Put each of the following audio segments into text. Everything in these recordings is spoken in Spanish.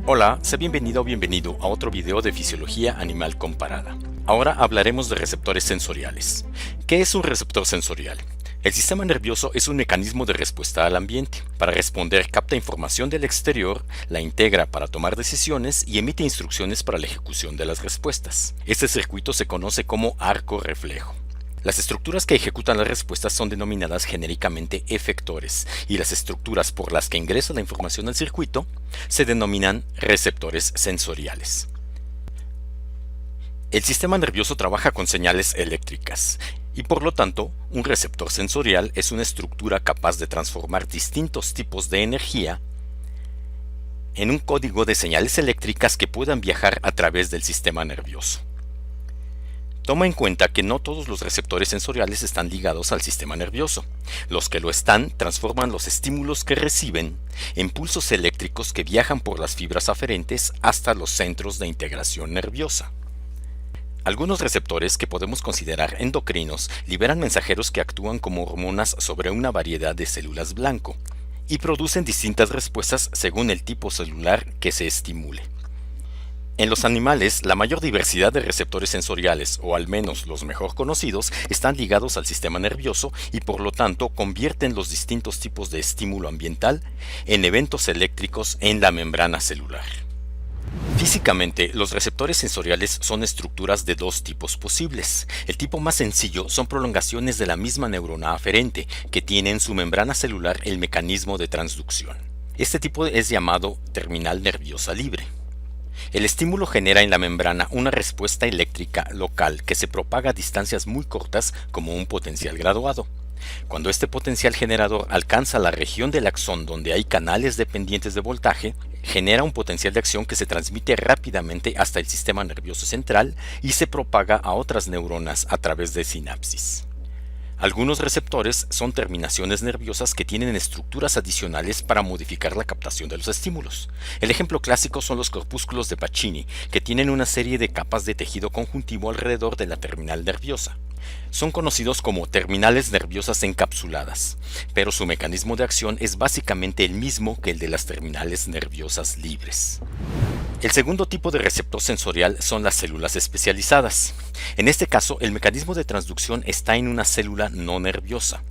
Hola, sé bienvenido o bienvenido a otro video de fisiología animal comparada. Ahora hablaremos de receptores sensoriales. ¿Qué es un receptor sensorial? El sistema nervioso es un mecanismo de respuesta al ambiente. Para responder, capta información del exterior, la integra para tomar decisiones y emite instrucciones para la ejecución de las respuestas. Este circuito se conoce como arco reflejo. Las estructuras que ejecutan las respuestas son denominadas genéricamente efectores, y las estructuras por las que ingresa la información al circuito se denominan receptores sensoriales. El sistema nervioso trabaja con señales eléctricas, y por lo tanto, un receptor sensorial es una estructura capaz de transformar distintos tipos de energía en un código de señales eléctricas que puedan viajar a través del sistema nervioso. Toma en cuenta que no todos los receptores sensoriales están ligados al sistema nervioso. Los que lo están transforman los estímulos que reciben en pulsos eléctricos que viajan por las fibras aferentes hasta los centros de integración nerviosa. Algunos receptores que podemos considerar endocrinos liberan mensajeros que actúan como hormonas sobre una variedad de células blanco y producen distintas respuestas según el tipo celular que se estimule. En los animales, la mayor diversidad de receptores sensoriales, o al menos los mejor conocidos, están ligados al sistema nervioso y por lo tanto convierten los distintos tipos de estímulo ambiental en eventos eléctricos en la membrana celular. Físicamente, los receptores sensoriales son estructuras de dos tipos posibles. El tipo más sencillo son prolongaciones de la misma neurona aferente, que tiene en su membrana celular el mecanismo de transducción. Este tipo es llamado terminal nerviosa libre. El estímulo genera en la membrana una respuesta eléctrica local que se propaga a distancias muy cortas como un potencial graduado. Cuando este potencial generador alcanza la región del axón donde hay canales dependientes de voltaje, genera un potencial de acción que se transmite rápidamente hasta el sistema nervioso central y se propaga a otras neuronas a través de sinapsis. Algunos receptores son terminaciones nerviosas que tienen estructuras adicionales para modificar la captación de los estímulos. El ejemplo clásico son los corpúsculos de Pacini, que tienen una serie de capas de tejido conjuntivo alrededor de la terminal nerviosa. Son conocidos como terminales nerviosas encapsuladas, pero su mecanismo de acción es básicamente el mismo que el de las terminales nerviosas libres. El segundo tipo de receptor sensorial son las células especializadas. En este caso, el mecanismo de transducción está en una célula no nerviosa.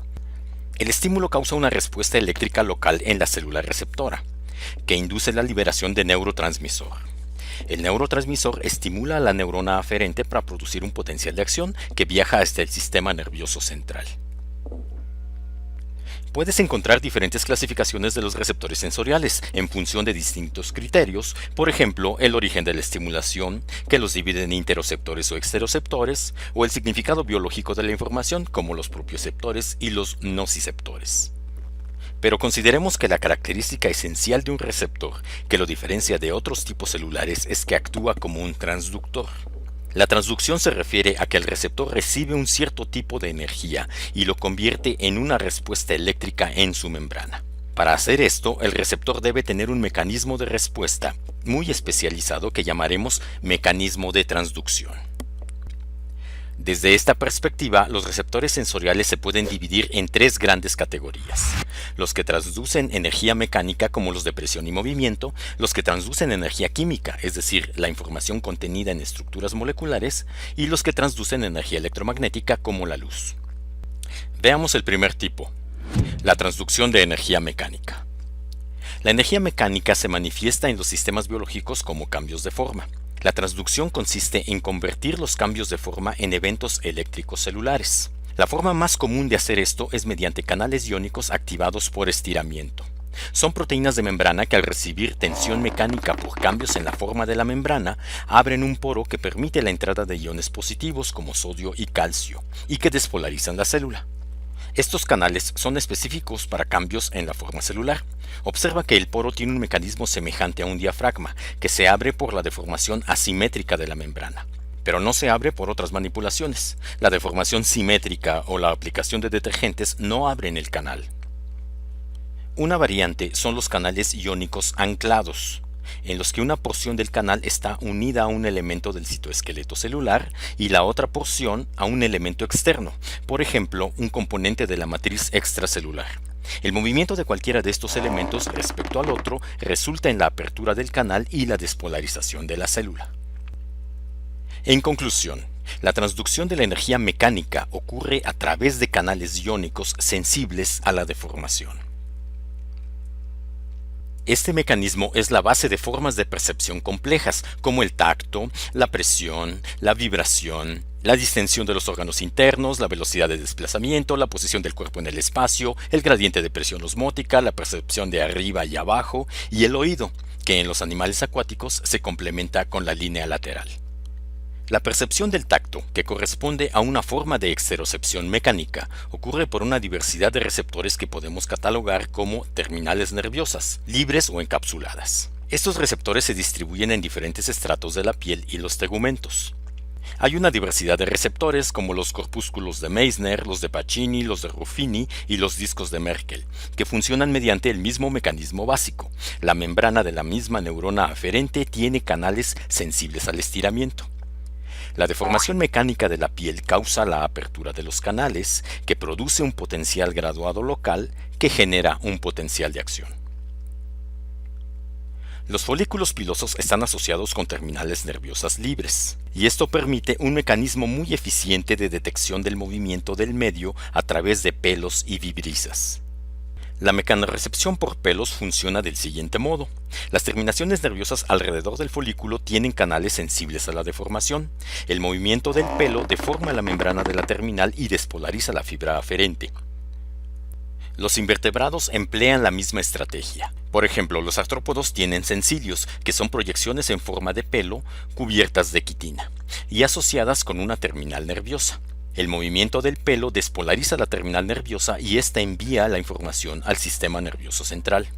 El estímulo causa una respuesta eléctrica local en la célula receptora, que induce la liberación de neurotransmisor. El neurotransmisor estimula a la neurona aferente para producir un potencial de acción que viaja hasta el sistema nervioso central. Puedes encontrar diferentes clasificaciones de los receptores sensoriales en función de distintos criterios, por ejemplo, el origen de la estimulación, que los divide en interoceptores o exteroceptores, o el significado biológico de la información, como los propioceptores y los nociceptores. Pero consideremos que la característica esencial de un receptor que lo diferencia de otros tipos celulares es que actúa como un transductor. La transducción se refiere a que el receptor recibe un cierto tipo de energía y lo convierte en una respuesta eléctrica en su membrana. Para hacer esto, el receptor debe tener un mecanismo de respuesta muy especializado que llamaremos mecanismo de transducción. Desde esta perspectiva, los receptores sensoriales se pueden dividir en tres grandes categorías: los que transducen energía mecánica como los de presión y movimiento, los que transducen energía química, es decir, la información contenida en estructuras moleculares, y los que transducen energía electromagnética como la luz. Veamos el primer tipo, la transducción de energía mecánica. La energía mecánica se manifiesta en los sistemas biológicos como cambios de forma. La transducción consiste en convertir los cambios de forma en eventos eléctricos celulares. La forma más común de hacer esto es mediante canales iónicos activados por estiramiento. Son proteínas de membrana que al recibir tensión mecánica por cambios en la forma de la membrana, abren un poro que permite la entrada de iones positivos como sodio y calcio, y que despolarizan la célula. Estos canales son específicos para cambios en la forma celular. Observa que el poro tiene un mecanismo semejante a un diafragma, que se abre por la deformación asimétrica de la membrana, pero no se abre por otras manipulaciones. La deformación simétrica o la aplicación de detergentes no abren el canal. Una variante son los canales iónicos anclados, en los que una porción del canal está unida a un elemento del citoesqueleto celular y la otra porción a un elemento externo, por ejemplo, un componente de la matriz extracelular. El movimiento de cualquiera de estos elementos respecto al otro resulta en la apertura del canal y la despolarización de la célula. En conclusión, la transducción de la energía mecánica ocurre a través de canales iónicos sensibles a la deformación. Este mecanismo es la base de formas de percepción complejas, como el tacto, la presión, la vibración, la distensión de los órganos internos, la velocidad de desplazamiento, la posición del cuerpo en el espacio, el gradiente de presión osmótica, la percepción de arriba y abajo, y el oído, que en los animales acuáticos se complementa con la línea lateral. La percepción del tacto, que corresponde a una forma de exterocepción mecánica, ocurre por una diversidad de receptores que podemos catalogar como terminales nerviosas, libres o encapsuladas. Estos receptores se distribuyen en diferentes estratos de la piel y los tegumentos. Hay una diversidad de receptores como los corpúsculos de Meissner, los de Pacini, los de Ruffini y los discos de Merkel, que funcionan mediante el mismo mecanismo básico. La membrana de la misma neurona aferente tiene canales sensibles al estiramiento. La deformación mecánica de la piel causa la apertura de los canales, que produce un potencial graduado local que genera un potencial de acción. Los folículos pilosos están asociados con terminales nerviosas libres, y esto permite un mecanismo muy eficiente de detección del movimiento del medio a través de pelos y vibrisas. La mecanorrecepción por pelos funciona del siguiente modo. Las terminaciones nerviosas alrededor del folículo tienen canales sensibles a la deformación. El movimiento del pelo deforma la membrana de la terminal y despolariza la fibra aferente. Los invertebrados emplean la misma estrategia. Por ejemplo, los artrópodos tienen sensilios, que son proyecciones en forma de pelo cubiertas de quitina y asociadas con una terminal nerviosa. El movimiento del pelo despolariza la terminal nerviosa y ésta envía la información al sistema nervioso central.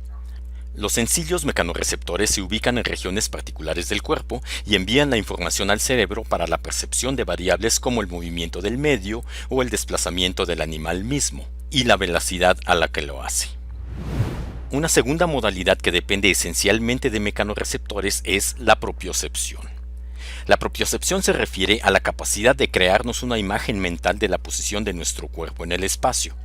Los sensilios mecanorreceptores se ubican en regiones particulares del cuerpo y envían la información al cerebro para la percepción de variables como el movimiento del medio o el desplazamiento del animal mismo, y la velocidad a la que lo hace. Una segunda modalidad que depende esencialmente de mecanorreceptores es la propiocepción. La propiocepción se refiere a la capacidad de crearnos una imagen mental de la posición de nuestro cuerpo en el espacio.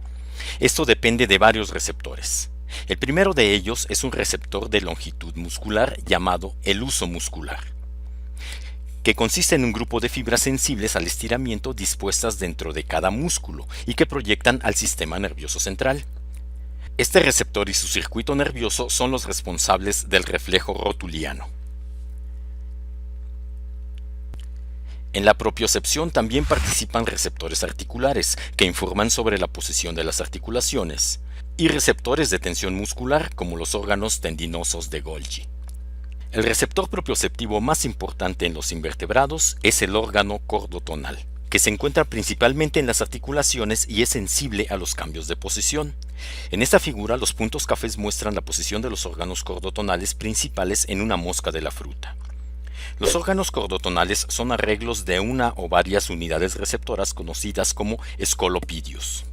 Esto depende de varios receptores. El primero de ellos es un receptor de longitud muscular llamado el huso muscular, que consiste en un grupo de fibras sensibles al estiramiento dispuestas dentro de cada músculo y que proyectan al sistema nervioso central. Este receptor y su circuito nervioso son los responsables del reflejo rotuliano. En la propiocepción también participan receptores articulares, que informan sobre la posición de las articulaciones, y receptores de tensión muscular, como los órganos tendinosos de Golgi. El receptor propioceptivo más importante en los invertebrados es el órgano cordotonal, que se encuentra principalmente en las articulaciones y es sensible a los cambios de posición. En esta figura, los puntos cafés muestran la posición de los órganos cordotonales principales en una mosca de la fruta. Los órganos cordotonales son arreglos de una o varias unidades receptoras conocidas como escolopidios.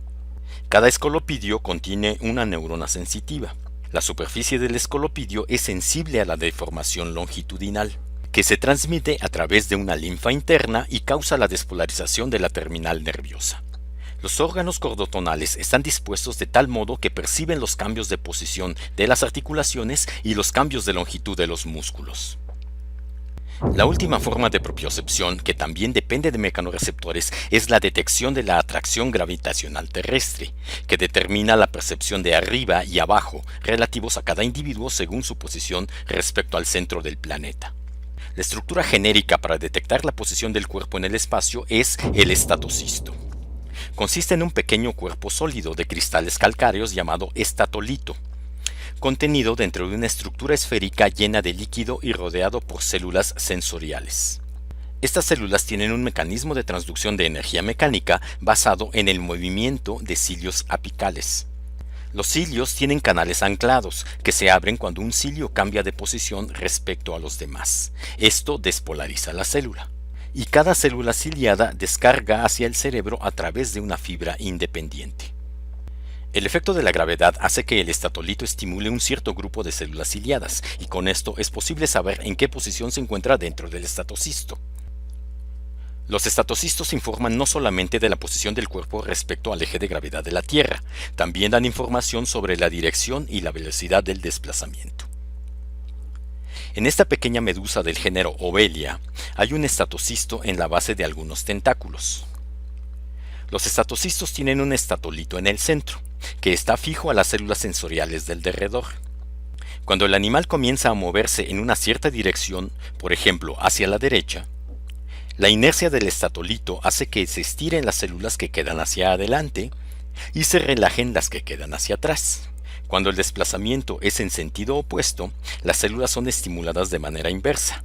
Cada escolopidio contiene una neurona sensitiva. La superficie del escolopidio es sensible a la deformación longitudinal, que se transmite a través de una linfa interna y causa la despolarización de la terminal nerviosa. Los órganos cordotonales están dispuestos de tal modo que perciben los cambios de posición de las articulaciones y los cambios de longitud de los músculos. La última forma de propiocepción, que también depende de mecanorreceptores, es la detección de la atracción gravitacional terrestre, que determina la percepción de arriba y abajo relativos a cada individuo según su posición respecto al centro del planeta. La estructura genérica para detectar la posición del cuerpo en el espacio es el estatocisto. Consiste en un pequeño cuerpo sólido de cristales calcáreos llamado estatolito, contenido dentro de una estructura esférica llena de líquido y rodeado por células sensoriales. Estas células tienen un mecanismo de transducción de energía mecánica basado en el movimiento de cilios apicales. Los cilios tienen canales anclados, que se abren cuando un cilio cambia de posición respecto a los demás. Esto despolariza la célula, y cada célula ciliada descarga hacia el cerebro a través de una fibra independiente. El efecto de la gravedad hace que el estatolito estimule un cierto grupo de células ciliadas, y con esto es posible saber en qué posición se encuentra dentro del estatocisto. Los estatocistos informan no solamente de la posición del cuerpo respecto al eje de gravedad de la Tierra, también dan información sobre la dirección y la velocidad del desplazamiento. En esta pequeña medusa del género Ovelia hay un estatocisto en la base de algunos tentáculos. Los estatocistos tienen un estatolito en el centro, que está fijo a las células sensoriales del derredor. Cuando el animal comienza a moverse en una cierta dirección, por ejemplo hacia la derecha, la inercia del estatolito hace que se estiren las células que quedan hacia adelante y se relajen las que quedan hacia atrás. Cuando el desplazamiento es en sentido opuesto, las células son estimuladas de manera inversa.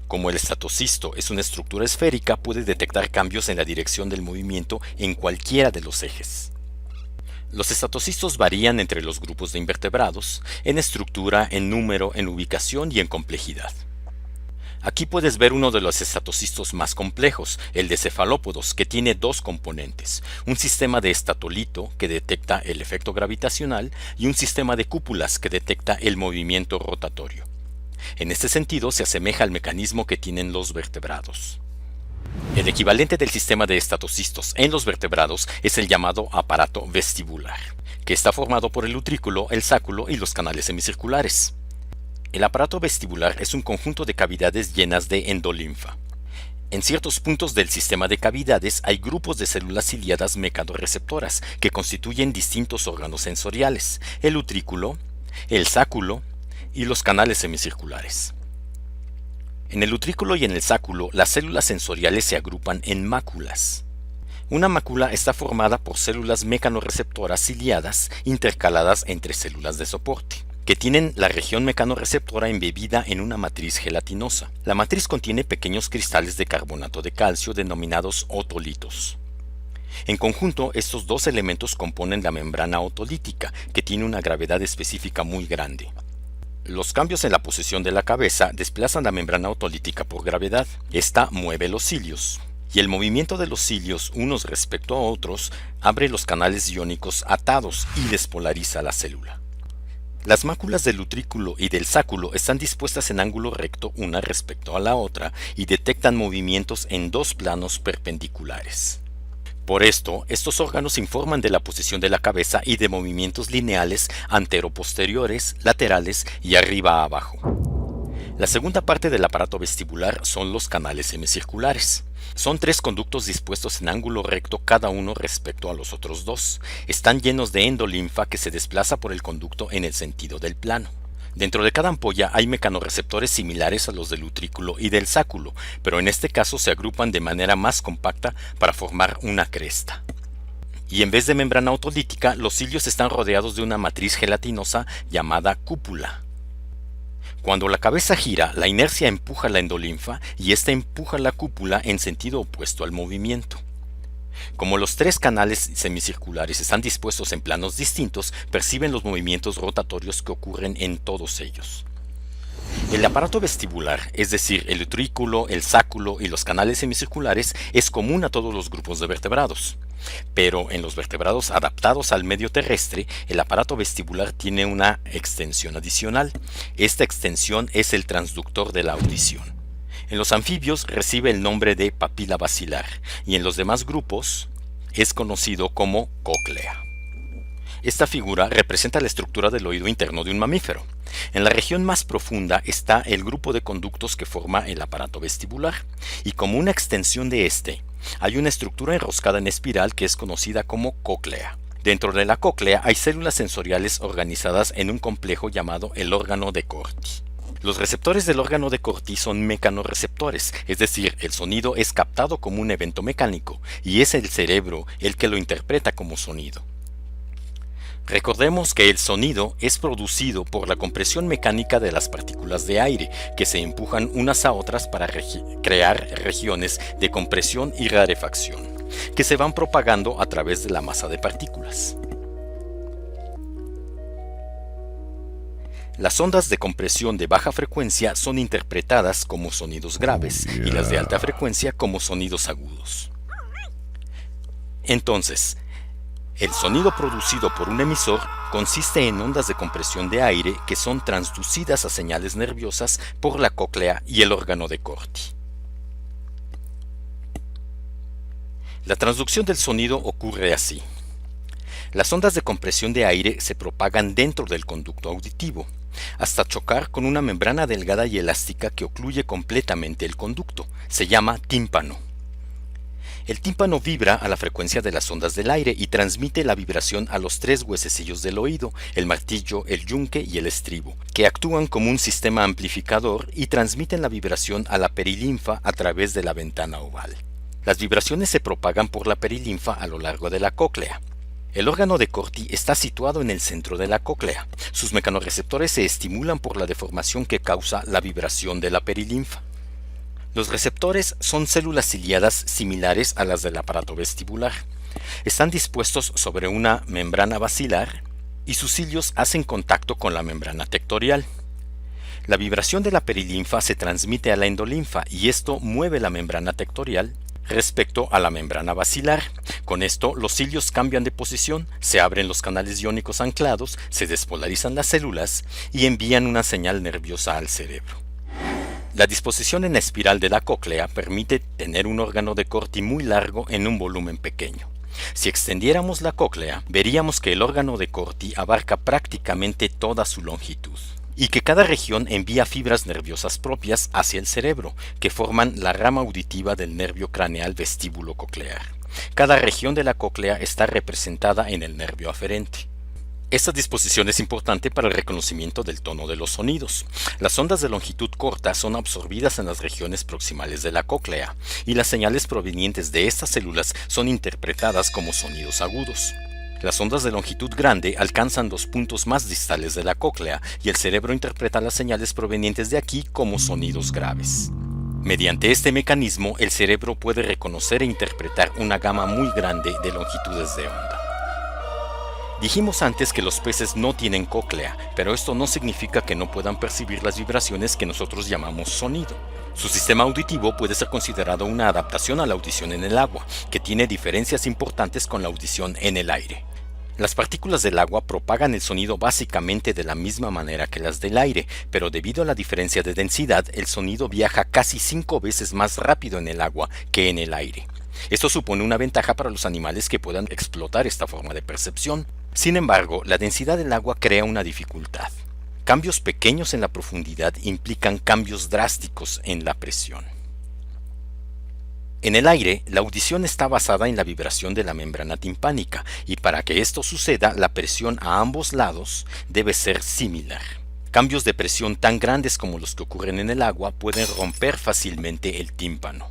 Como el estatocisto es una estructura esférica, puede detectar cambios en la dirección del movimiento en cualquiera de los ejes. Los estatocistos varían entre los grupos de invertebrados, en estructura, en número, en ubicación y en complejidad. Aquí puedes ver uno de los estatocistos más complejos, el de cefalópodos, que tiene dos componentes, un sistema de estatolito que detecta el efecto gravitacional y un sistema de cúpulas que detecta el movimiento rotatorio. En este sentido se asemeja al mecanismo que tienen los vertebrados. El equivalente del sistema de estatocistos en los vertebrados es el llamado aparato vestibular, que está formado por el utrículo, el sáculo y los canales semicirculares. El aparato vestibular es un conjunto de cavidades llenas de endolinfa. En ciertos puntos del sistema de cavidades hay grupos de células ciliadas mecanorreceptoras que constituyen distintos órganos sensoriales, el utrículo, el sáculo y los canales semicirculares. En el utrículo y en el sáculo, las células sensoriales se agrupan en máculas. Una mácula está formada por células mecanorreceptoras ciliadas intercaladas entre células de soporte, que tienen la región mecanorreceptora embebida en una matriz gelatinosa. La matriz contiene pequeños cristales de carbonato de calcio denominados otolitos. En conjunto, estos dos elementos componen la membrana otolítica, que tiene una gravedad específica muy grande. Los cambios en la posición de la cabeza desplazan la membrana otolítica por gravedad. Esta mueve los cilios, y el movimiento de los cilios unos respecto a otros abre los canales iónicos atados y despolariza la célula. Las máculas del utrículo y del sáculo están dispuestas en ángulo recto una respecto a la otra y detectan movimientos en dos planos perpendiculares. Por esto, estos órganos informan de la posición de la cabeza y de movimientos lineales antero-posteriores, laterales y arriba-abajo. La segunda parte del aparato vestibular son los canales semicirculares. Son tres conductos dispuestos en ángulo recto cada uno respecto a los otros dos. Están llenos de endolinfa que se desplaza por el conducto en el sentido del plano. Dentro de cada ampolla hay mecanorreceptores similares a los del utrículo y del sáculo, pero en este caso se agrupan de manera más compacta para formar una cresta. Y en vez de membrana otolítica, los cilios están rodeados de una matriz gelatinosa llamada cúpula. Cuando la cabeza gira, la inercia empuja la endolinfa y ésta empuja la cúpula en sentido opuesto al movimiento. Como los tres canales semicirculares están dispuestos en planos distintos, perciben los movimientos rotatorios que ocurren en todos ellos. El aparato vestibular, es decir, el utrículo, el sáculo y los canales semicirculares, es común a todos los grupos de vertebrados. Pero en los vertebrados adaptados al medio terrestre, el aparato vestibular tiene una extensión adicional. Esta extensión es el transductor de la audición. En los anfibios recibe el nombre de papila basilar y en los demás grupos es conocido como cóclea. Esta figura representa la estructura del oído interno de un mamífero. En la región más profunda está el grupo de conductos que forma el aparato vestibular, y como una extensión de este, hay una estructura enroscada en espiral que es conocida como cóclea. Dentro de la cóclea hay células sensoriales organizadas en un complejo llamado el órgano de Corti. Los receptores del órgano de Corti son mecanorreceptores, es decir, el sonido es captado como un evento mecánico, y es el cerebro el que lo interpreta como sonido. Recordemos que el sonido es producido por la compresión mecánica de las partículas de aire, que se empujan unas a otras para crear regiones de compresión y rarefacción, que se van propagando a través de la masa de partículas. Las ondas de compresión de baja frecuencia son interpretadas como sonidos graves y las de alta frecuencia como sonidos agudos. Entonces, el sonido producido por un emisor consiste en ondas de compresión de aire que son transducidas a señales nerviosas por la cóclea y el órgano de Corti. La transducción del sonido ocurre así. Las ondas de compresión de aire se propagan dentro del conducto auditivo, hasta chocar con una membrana delgada y elástica que ocluye completamente el conducto. Se llama tímpano. El tímpano vibra a la frecuencia de las ondas del aire y transmite la vibración a los tres huesecillos del oído, el martillo, el yunque y el estribo, que actúan como un sistema amplificador y transmiten la vibración a la perilinfa a través de la ventana oval. Las vibraciones se propagan por la perilinfa a lo largo de la cóclea. El órgano de Corti está situado en el centro de la cóclea. Sus mecanorreceptores se estimulan por la deformación que causa la vibración de la perilinfa. Los receptores son células ciliadas similares a las del aparato vestibular. Están dispuestos sobre una membrana basilar y sus cilios hacen contacto con la membrana tectorial. La vibración de la perilinfa se transmite a la endolinfa y esto mueve la membrana tectorial respecto a la membrana basilar. Con esto, los cilios cambian de posición, se abren los canales iónicos anclados, se despolarizan las células y envían una señal nerviosa al cerebro. La disposición en espiral de la cóclea permite tener un órgano de Corti muy largo en un volumen pequeño. Si extendiéramos la cóclea, veríamos que el órgano de Corti abarca prácticamente toda su longitud, y que cada región envía fibras nerviosas propias hacia el cerebro, que forman la rama auditiva del nervio craneal vestíbulo coclear. Cada región de la cóclea está representada en el nervio aferente. Esta disposición es importante para el reconocimiento del tono de los sonidos. Las ondas de longitud corta son absorbidas en las regiones proximales de la cóclea, y las señales provenientes de estas células son interpretadas como sonidos agudos. Las ondas de longitud grande alcanzan los puntos más distales de la cóclea y el cerebro interpreta las señales provenientes de aquí como sonidos graves. Mediante este mecanismo, el cerebro puede reconocer e interpretar una gama muy grande de longitudes de onda. Dijimos antes que los peces no tienen cóclea, pero esto no significa que no puedan percibir las vibraciones que nosotros llamamos sonido. Su sistema auditivo puede ser considerado una adaptación a la audición en el agua, que tiene diferencias importantes con la audición en el aire. Las partículas del agua propagan el sonido básicamente de la misma manera que las del aire, pero debido a la diferencia de densidad, el sonido viaja casi 5 veces más rápido en el agua que en el aire. Esto supone una ventaja para los animales que puedan explotar esta forma de percepción. Sin embargo, la densidad del agua crea una dificultad. Cambios pequeños en la profundidad implican cambios drásticos en la presión. En el aire, la audición está basada en la vibración de la membrana timpánica, y para que esto suceda, la presión a ambos lados debe ser similar. Cambios de presión tan grandes como los que ocurren en el agua pueden romper fácilmente el tímpano.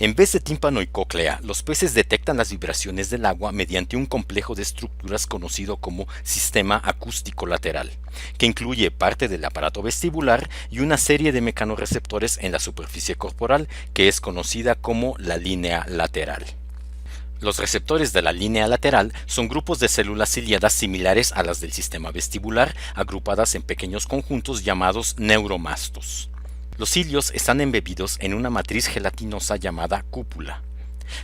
En vez de tímpano y cóclea, los peces detectan las vibraciones del agua mediante un complejo de estructuras conocido como sistema acústico lateral, que incluye parte del aparato vestibular y una serie de mecanorreceptores en la superficie corporal, que es conocida como la línea lateral. Los receptores de la línea lateral son grupos de células ciliadas similares a las del sistema vestibular, agrupadas en pequeños conjuntos llamados neuromastos. Los cilios están embebidos en una matriz gelatinosa llamada cúpula.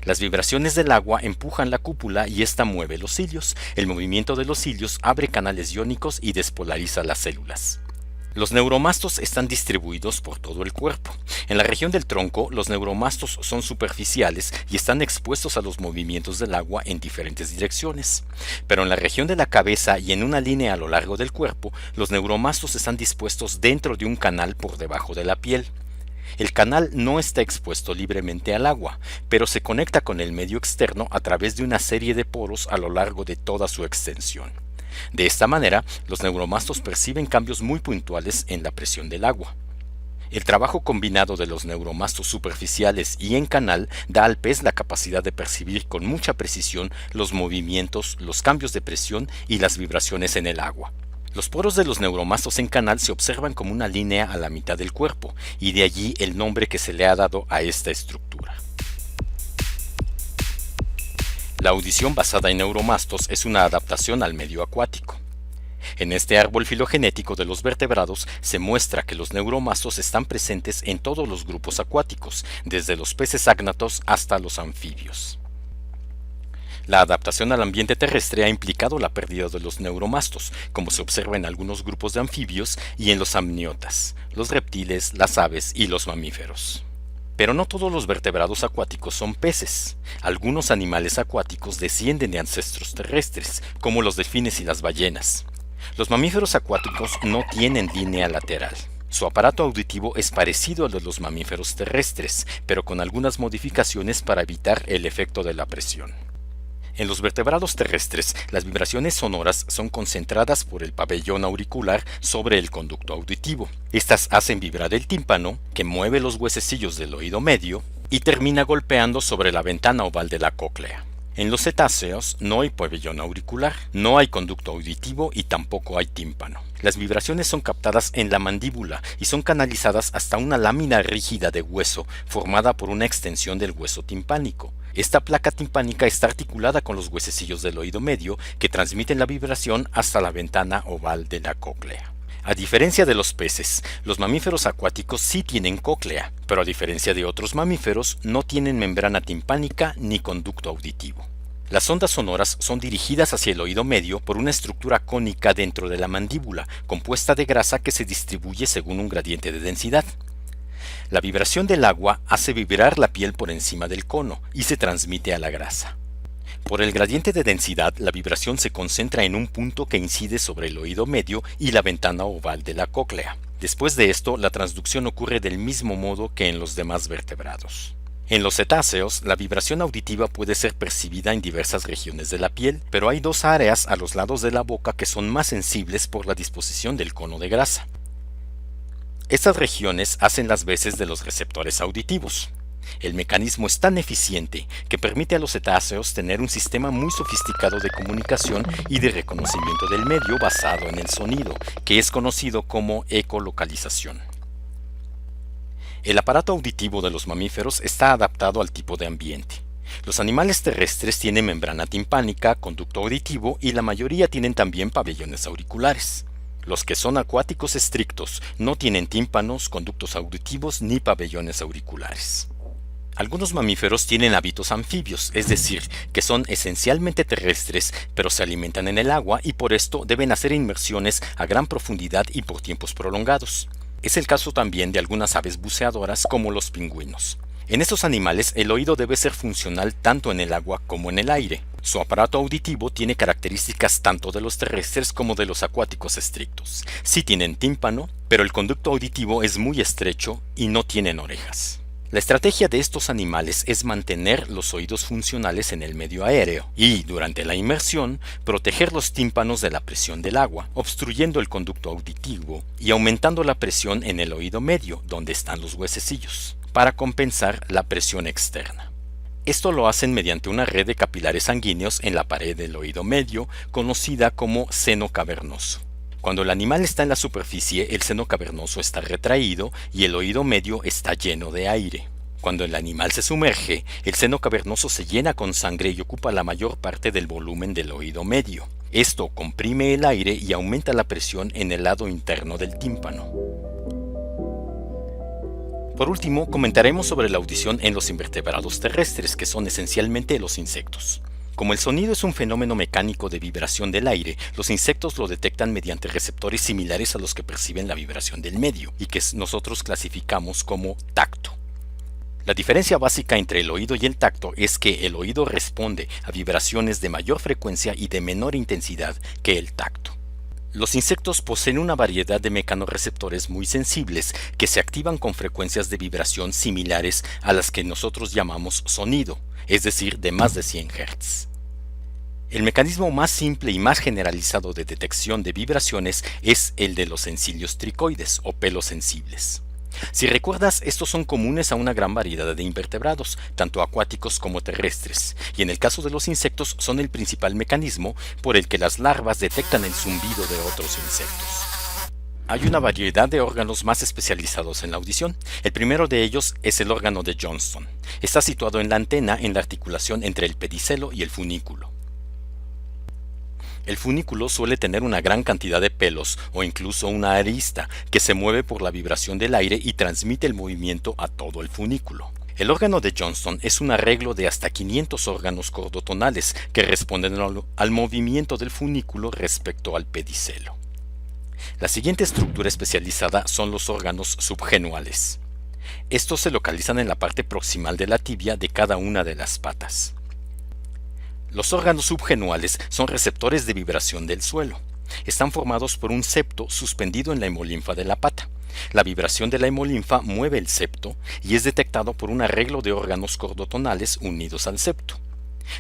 Las vibraciones del agua empujan la cúpula y ésta mueve los cilios. El movimiento de los cilios abre canales iónicos y despolariza las células. Los neuromastos están distribuidos por todo el cuerpo. En la región del tronco, los neuromastos son superficiales y están expuestos a los movimientos del agua en diferentes direcciones. Pero en la región de la cabeza y en una línea a lo largo del cuerpo, los neuromastos están dispuestos dentro de un canal por debajo de la piel. El canal no está expuesto libremente al agua, pero se conecta con el medio externo a través de una serie de poros a lo largo de toda su extensión. De esta manera, los neuromastos perciben cambios muy puntuales en la presión del agua. El trabajo combinado de los neuromastos superficiales y en canal da al pez la capacidad de percibir con mucha precisión los movimientos, los cambios de presión y las vibraciones en el agua. Los poros de los neuromastos en canal se observan como una línea a la mitad del cuerpo, y de allí el nombre que se le ha dado a esta estructura. La audición basada en neuromastos es una adaptación al medio acuático. En este árbol filogenético de los vertebrados se muestra que los neuromastos están presentes en todos los grupos acuáticos, desde los peces ágnatos hasta los anfibios. La adaptación al ambiente terrestre ha implicado la pérdida de los neuromastos, como se observa en algunos grupos de anfibios y en los amniotas, los reptiles, las aves y los mamíferos. Pero no todos los vertebrados acuáticos son peces. Algunos animales acuáticos descienden de ancestros terrestres, como los delfines y las ballenas. Los mamíferos acuáticos no tienen línea lateral. Su aparato auditivo es parecido al de los mamíferos terrestres, pero con algunas modificaciones para evitar el efecto de la presión. En los vertebrados terrestres, las vibraciones sonoras son concentradas por el pabellón auricular sobre el conducto auditivo. Estas hacen vibrar el tímpano, que mueve los huesecillos del oído medio, y termina golpeando sobre la ventana oval de la cóclea. En los cetáceos no hay pabellón auricular, no hay conducto auditivo y tampoco hay tímpano. Las vibraciones son captadas en la mandíbula y son canalizadas hasta una lámina rígida de hueso formada por una extensión del hueso timpánico. Esta placa timpánica está articulada con los huesecillos del oído medio que transmiten la vibración hasta la ventana oval de la cóclea. A diferencia de los peces, los mamíferos acuáticos sí tienen cóclea, pero a diferencia de otros mamíferos no tienen membrana timpánica ni conducto auditivo. Las ondas sonoras son dirigidas hacia el oído medio por una estructura cónica dentro de la mandíbula, compuesta de grasa que se distribuye según un gradiente de densidad. La vibración del agua hace vibrar la piel por encima del cono y se transmite a la grasa. Por el gradiente de densidad, la vibración se concentra en un punto que incide sobre el oído medio y la ventana oval de la cóclea. Después de esto, la transducción ocurre del mismo modo que en los demás vertebrados. En los cetáceos, la vibración auditiva puede ser percibida en diversas regiones de la piel, pero hay dos áreas a los lados de la boca que son más sensibles por la disposición del cono de grasa. Estas regiones hacen las veces de los receptores auditivos. El mecanismo es tan eficiente que permite a los cetáceos tener un sistema muy sofisticado de comunicación y de reconocimiento del medio basado en el sonido, que es conocido como ecolocalización. El aparato auditivo de los mamíferos está adaptado al tipo de ambiente. Los animales terrestres tienen membrana timpánica, conducto auditivo y la mayoría tienen también pabellones auriculares. Los que son acuáticos estrictos no tienen tímpanos, conductos auditivos ni pabellones auriculares. Algunos mamíferos tienen hábitos anfibios, es decir, que son esencialmente terrestres, pero se alimentan en el agua y por esto deben hacer inmersiones a gran profundidad y por tiempos prolongados. Es el caso también de algunas aves buceadoras como los pingüinos. En estos animales el oído debe ser funcional tanto en el agua como en el aire. Su aparato auditivo tiene características tanto de los terrestres como de los acuáticos estrictos. Sí tienen tímpano, pero el conducto auditivo es muy estrecho y no tienen orejas. La estrategia de estos animales es mantener los oídos funcionales en el medio aéreo y, durante la inmersión, proteger los tímpanos de la presión del agua, obstruyendo el conducto auditivo y aumentando la presión en el oído medio, donde están los huesecillos, para compensar la presión externa. Esto lo hacen mediante una red de capilares sanguíneos en la pared del oído medio, conocida como seno cavernoso. Cuando el animal está en la superficie, el seno cavernoso está retraído y el oído medio está lleno de aire. Cuando el animal se sumerge, el seno cavernoso se llena con sangre y ocupa la mayor parte del volumen del oído medio. Esto comprime el aire y aumenta la presión en el lado interno del tímpano. Por último, comentaremos sobre la audición en los invertebrados terrestres, que son esencialmente los insectos. Como el sonido es un fenómeno mecánico de vibración del aire, los insectos lo detectan mediante receptores similares a los que perciben la vibración del medio y que nosotros clasificamos como tacto. La diferencia básica entre el oído y el tacto es que el oído responde a vibraciones de mayor frecuencia y de menor intensidad que el tacto. Los insectos poseen una variedad de mecanorreceptores muy sensibles que se activan con frecuencias de vibración similares a las que nosotros llamamos sonido, es decir, de más de 100 Hz. El mecanismo más simple y más generalizado de detección de vibraciones es el de los sencillos tricoides o pelos sensibles. Si recuerdas, estos son comunes a una gran variedad de invertebrados, tanto acuáticos como terrestres, y en el caso de los insectos son el principal mecanismo por el que las larvas detectan el zumbido de otros insectos. Hay una variedad de órganos más especializados en la audición. El primero de ellos es el órgano de Johnston. Está situado en la antena, en la articulación entre el pedicelo y el funículo. El funículo suele tener una gran cantidad de pelos o incluso una arista que se mueve por la vibración del aire y transmite el movimiento a todo el funículo. El órgano de Johnston es un arreglo de hasta 500 órganos cordotonales que responden al movimiento del funículo respecto al pedicelo. La siguiente estructura especializada son los órganos subgenuales. Estos se localizan en la parte proximal de la tibia de cada una de las patas. Los órganos subgenuales son receptores de vibración del suelo. Están formados por un septo suspendido en la hemolinfa de la pata. La vibración de la hemolinfa mueve el septo y es detectado por un arreglo de órganos cordotonales unidos al septo.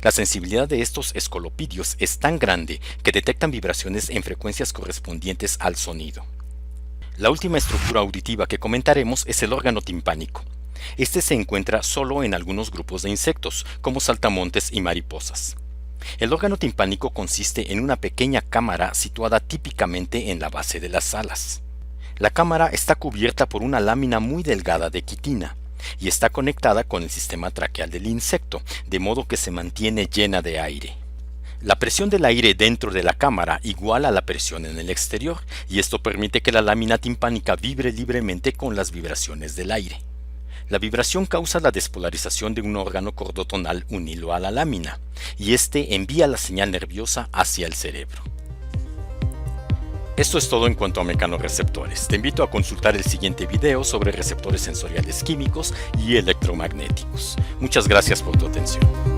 La sensibilidad de estos escolopidios es tan grande que detectan vibraciones en frecuencias correspondientes al sonido. La última estructura auditiva que comentaremos es el órgano timpánico. Este se encuentra solo en algunos grupos de insectos, como saltamontes y mariposas. El órgano timpánico consiste en una pequeña cámara situada típicamente en la base de las alas. La cámara está cubierta por una lámina muy delgada de quitina y está conectada con el sistema traqueal del insecto, de modo que se mantiene llena de aire. La presión del aire dentro de la cámara iguala la presión en el exterior, y esto permite que la lámina timpánica vibre libremente con las vibraciones del aire. La vibración causa la despolarización de un órgano cordotonal unido a la lámina, y este envía la señal nerviosa hacia el cerebro. Esto es todo en cuanto a mecanorreceptores. Te invito a consultar el siguiente video sobre receptores sensoriales químicos y electromagnéticos. Muchas gracias por tu atención.